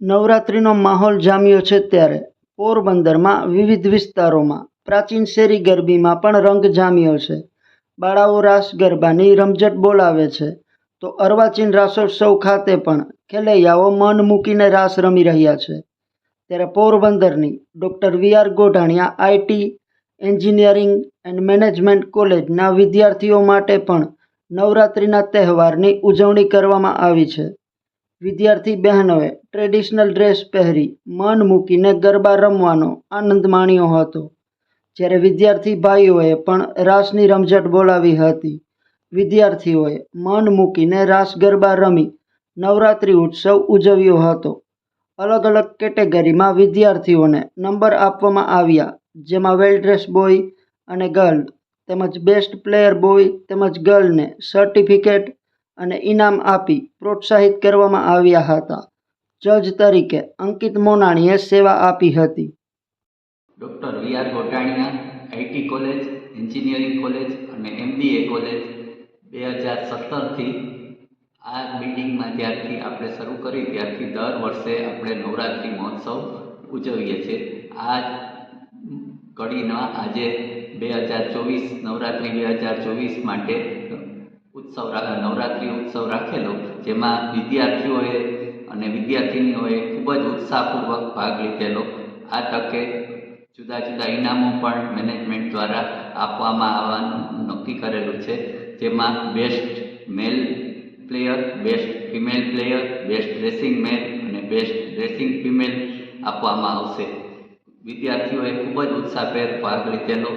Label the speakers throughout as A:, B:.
A: નવરાત્રિનો માહોલ જામ્યો છે ત્યારે પોરબંદરમાં વિવિધ વિસ્તારોમાં પ્રાચીન શેરી ગરબીમાં પણ રંગ જામ્યો છે। બાળાઓ રાસ ગરબાની રમઝટ બોલાવે છે તો અર્વાચીન રાસોત્સવ ખાતે પણ ખેલૈયાઓ મન મૂકીને રાસ રમી રહ્યા છે। ત્યારે પોરબંદરની doctor VR. Godhaniya IT engineering and management કોલેજના વિદ્યાર્થીઓ માટે પણ નવરાત્રિના તહેવારની ઉજવણી કરવામાં આવી છે। વિદ્યાર્થી બહેનોએ ટ્રેડિશનલ ડ્રેસ પહેરી મન મૂકીને ગરબા રમવાનો આનંદ માણ્યો હતો, જ્યારે વિદ્યાર્થી ભાઈઓએ પણ રાસની રમઝટ બોલાવી હતી। વિદ્યાર્થીઓએ મન મૂકીને રાસ ગરબા રમી નવરાત્રિ ઉત્સવ ઉજવ્યો હતો। અલગ અલગ કેટેગરીમાં વિદ્યાર્થીઓને નંબર આપવામાં આવ્યા, જેમાં વેલ ડ્રેસ બોય અને ગર્લ તેમજ બેસ્ટ પ્લેયર બોય તેમજ ગર્લને સર્ટિફિકેટ અને ઇનામ આપી પ્રોત્સાહિત કરવામાં આવ્યા હતા। જજ તરીકે અંકિત મોનાણીએ સેવા આપી હતી।
B: Doctor VR. Godhaniya IT college, engineering college અને MBA કોલેજ 2017થી આ બિલ્ડિંગમાં જ્યારથી આપણે શરૂ કરી ત્યારથી દર વર્ષે આપણે નવરાત્રિ મહોત્સવ ઉજવીએ છીએ। આ કડીના આજે 2024 નવરાત્રિ 2024 માટે નવરાત્રિ ઉત્સવ રાખેલો, જેમાં વિદ્યાર્થીઓએ અને વિદ્યાર્થિનીઓએ ખૂબ જ ઉત્સાહપૂર્વક ભાગ લીધેલો। આ તકે જુદા જુદા ઇનામો પણ મેનેજમેન્ટ દ્વારા આપવામાં આવવાનું નક્કી કરેલું છે, જેમાં best male player, best female player, best dressing male અને બેસ્ટ ડ્રેસિંગ ફિમેલ આપવામાં આવશે। વિદ્યાર્થીઓએ ખૂબ જ ઉત્સાહભેર ભાગ લીધેલો।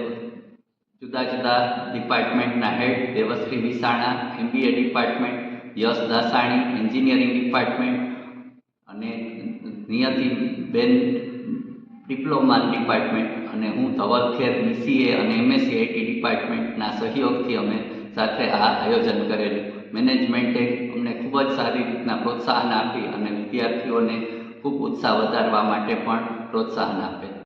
B: જુદા જુદા ડિપાર્ટમેન્ટના હેડ દેવશ્રી વિસાણા MBA ડિપાર્ટમેન્ટ, યશ દાસાણી એન્જિનિયરિંગ ડિપાર્ટમેન્ટ અને નિયતિબેન ડિપ્લોમા ડિપાર્ટમેન્ટ અને હું ધવલ ખેર BCA અને MSc IT ડિપાર્ટમેન્ટના સહયોગથી અમે સાથે આ આયોજન કરેલું। મેનેજમેન્ટે અમને ખૂબ જ સારી રીતના પ્રોત્સાહન આપી અને વિદ્યાર્થીઓને ખૂબ ઉત્સાહ વધારવા માટે પણ પ્રોત્સાહન આપે।